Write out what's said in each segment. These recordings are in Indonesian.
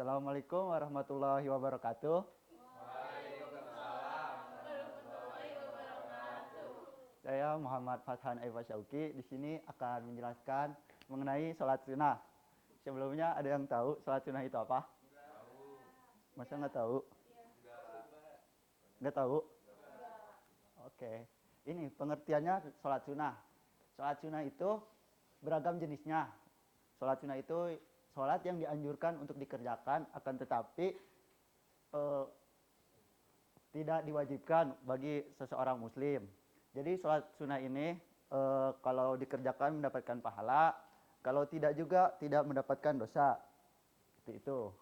Assalamualaikum warahmatullahi wabarakatuh. Saya Muhammad Fathan Eva Syauki. Di sini akan menjelaskan mengenai sholat sunnah. Sebelumnya ada yang tahu sholat sunnah itu apa? Masa nggak tahu? Nggak tahu? Oke. Ini pengertiannya sholat sunnah. Sholat sunnah itu beragam jenisnya. Sholat sunnah itu sholat yang dianjurkan untuk dikerjakan, akan tetapi tidak diwajibkan bagi seseorang muslim. Jadi sholat sunnah ini kalau dikerjakan mendapatkan pahala, kalau tidak juga tidak mendapatkan dosa. Seperti itu.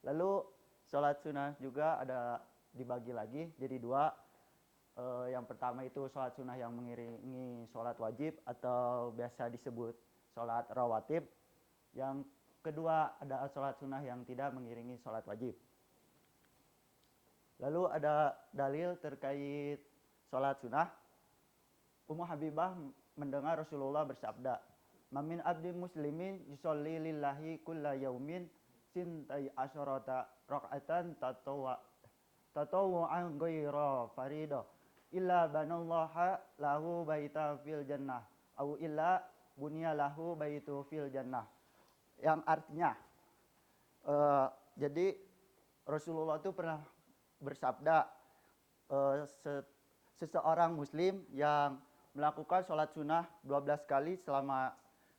Lalu sholat sunnah juga ada dibagi lagi jadi dua. Yang pertama itu sholat sunnah yang mengiringi sholat wajib atau biasa disebut sholat rawatib. Yang kedua ada sholat sunnah yang tidak mengiringi sholat wajib. Lalu ada dalil terkait sholat sunnah. Ummu Habibah mendengar Rasulullah bersabda, "Mamin abdi muslimin yusolli lillahi kulla yaumin sintai asyarata raka'atan tatawwu'an ghaira faridah illa banallaha lahu baita fil jannah au illa bunya lahu baitu fil jannah." Yang artinya jadi Rasulullah itu pernah bersabda, seseorang muslim yang melakukan sholat sunnah 12 kali selama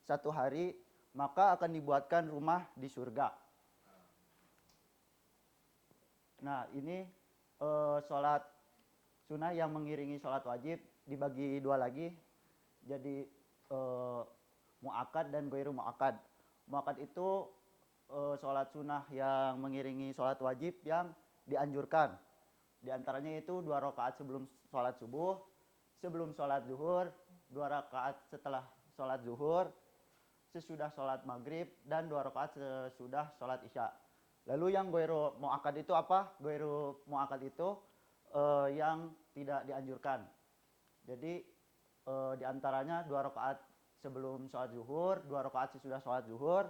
satu hari, maka akan dibuatkan rumah di surga. Nah, ini sholat sunnah yang mengiringi sholat wajib dibagi dua lagi, jadi mu'akkad dan ghairu mu'akkad. Mu'akkad itu sholat sunnah yang mengiringi sholat wajib yang dianjurkan. Di antaranya itu 2 rakaat sebelum sholat subuh, sebelum sholat zuhur, 2 rakaat setelah sholat zuhur, sesudah sholat maghrib, dan 2 rakaat sesudah sholat isya. Lalu yang ghairu mu'akkad itu apa? Ghairu mu'akkad itu yang tidak dianjurkan. Jadi di antaranya 2 rakaat sebelum sholat zuhur, 2 rakaat sesudah sholat zuhur,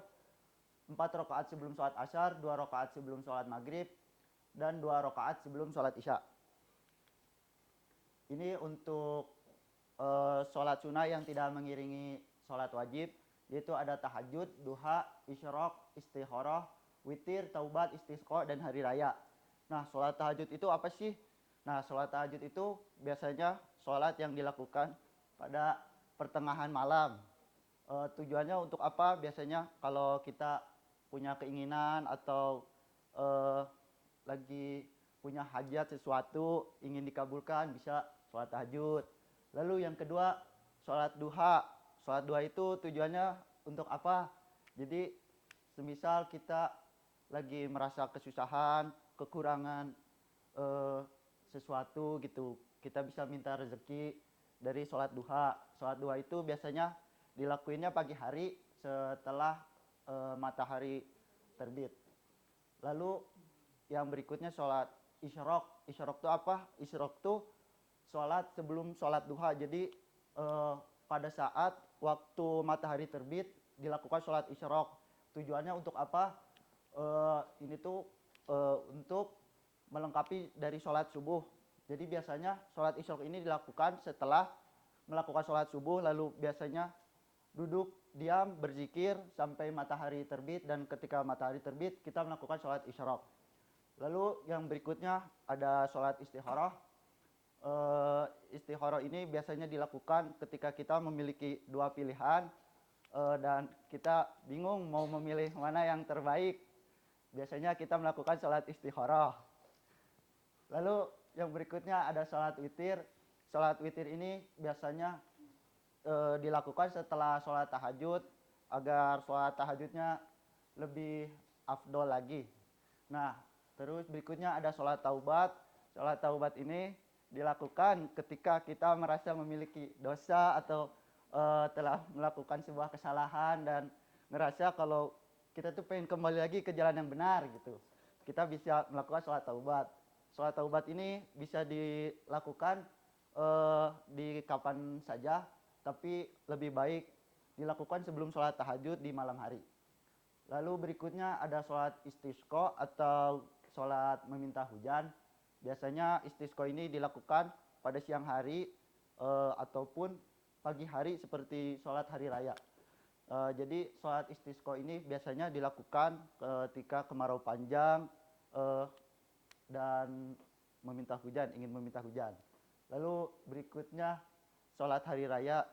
4 rakaat sebelum sholat asar, 2 rakaat sebelum sholat maghrib, dan 2 rakaat sebelum sholat isya. Ini untuk sholat sunnah yang tidak mengiringi sholat wajib, yaitu ada tahajud, duha, isyraq, istikharah, witir, taubat, istisqa, dan hari raya. Nah, sholat tahajud itu apa sih? Nah, sholat tahajud itu biasanya sholat yang dilakukan pada pertengahan malam. Tujuannya untuk apa? Biasanya kalau kita punya keinginan atau lagi punya hajat sesuatu ingin dikabulkan, bisa sholat tahajud. Lalu yang kedua, sholat duha. Sholat duha itu tujuannya untuk apa? Jadi semisal kita lagi merasa kesusahan, kekurangan sesuatu gitu, kita bisa minta rezeki dari sholat duha. Sholat duha itu biasanya dilakuinnya pagi hari setelah matahari terbit. Lalu yang berikutnya sholat isyraq. Isyraq itu apa? Isyraq itu sholat sebelum sholat duha. Jadi pada saat waktu matahari terbit dilakukan sholat isyraq. Tujuannya untuk apa? Ini tuh untuk melengkapi dari sholat subuh. Jadi biasanya sholat isyraq ini dilakukan setelah melakukan sholat subuh, lalu biasanya duduk diam berzikir sampai matahari terbit, dan ketika matahari terbit kita melakukan sholat isyraq. Lalu yang berikutnya ada sholat istikharah. Istikharah ini biasanya dilakukan ketika kita memiliki dua pilihan dan kita bingung mau memilih mana yang terbaik. Biasanya kita melakukan sholat istikharah. Lalu yang berikutnya ada sholat witir. Sholat witir ini biasanya dilakukan setelah sholat tahajud agar sholat tahajudnya lebih afdol lagi. Nah, terus berikutnya ada sholat taubat. Sholat taubat ini dilakukan ketika kita merasa memiliki dosa atau telah melakukan sebuah kesalahan dan ngerasa kalau kita tuh pengen kembali lagi ke jalan yang benar gitu. Kita bisa melakukan sholat taubat. Sholat taubat ini bisa dilakukan di kapan saja, tapi lebih baik dilakukan sebelum sholat tahajud di malam hari. Lalu berikutnya ada sholat istisqa atau sholat meminta hujan. Biasanya istisqa ini dilakukan pada siang hari ataupun pagi hari seperti sholat hari raya. Jadi sholat istisqa ini biasanya dilakukan ketika kemarau panjang dan meminta hujan, ingin meminta hujan. Lalu berikutnya sholat hari raya.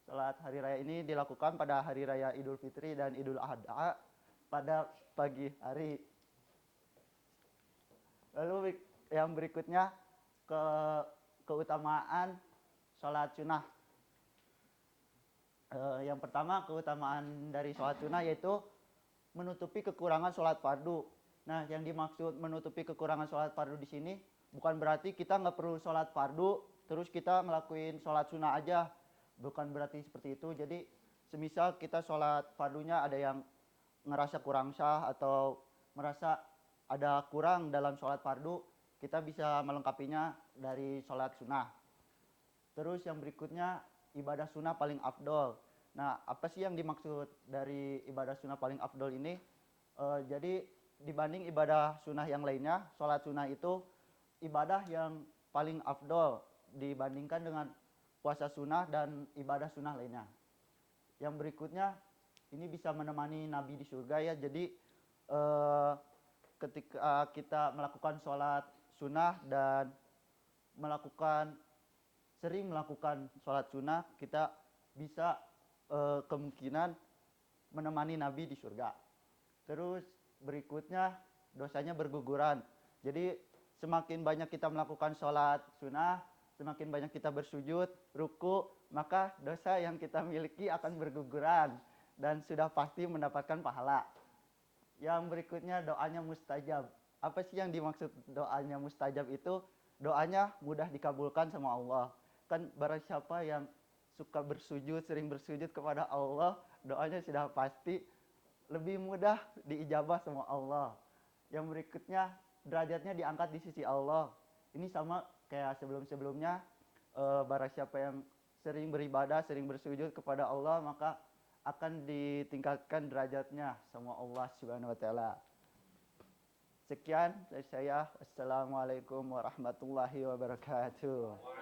Sholat hari raya ini dilakukan pada hari raya Idul Fitri dan Idul Adha pada pagi hari. Lalu yang berikutnya keutamaan sholat sunnah. Yang pertama keutamaan dari sholat sunnah yaitu menutupi kekurangan sholat fardu. Nah, yang dimaksud menutupi kekurangan sholat fardu di sini bukan berarti kita nggak perlu sholat fardu terus kita ngelakuin sholat sunnah aja. Bukan berarti seperti itu. Jadi semisal kita sholat fardunya ada yang ngerasa kurang sah atau merasa ada kurang dalam sholat fardu, kita bisa melengkapinya dari sholat sunnah. Terus yang berikutnya ibadah sunnah paling afdol. Nah, apa sih yang dimaksud dari ibadah sunnah paling afdol ini? Jadi dibanding ibadah sunnah yang lainnya, sholat sunnah itu ibadah yang paling afdol dibandingkan dengan puasa sunnah dan ibadah sunnah lainnya. Yang berikutnya ini bisa menemani Nabi di surga ya. Jadi ketika kita melakukan sholat sunnah dan sering melakukan sholat sunnah, kita bisa kemungkinan menemani Nabi di surga. Terus berikutnya dosanya berguguran. Jadi semakin banyak kita melakukan sholat sunnah, semakin banyak kita bersujud, ruku, maka dosa yang kita miliki akan berguguran dan sudah pasti mendapatkan pahala. Yang berikutnya doanya mustajab. Apa sih yang dimaksud doanya mustajab itu? Doanya mudah dikabulkan sama Allah. Kan barang siapa yang suka bersujud, sering bersujud kepada Allah, doanya sudah pasti lebih mudah diijabah sama Allah. Yang berikutnya derajatnya diangkat di sisi Allah. Ini sama kayak sebelum-sebelumnya, barang siapa yang sering beribadah, sering bersujud kepada Allah, maka akan ditingkatkan derajatnya sama Allah Subhanahu wa taala. Sekian dari saya. Assalamualaikum warahmatullahi wabarakatuh.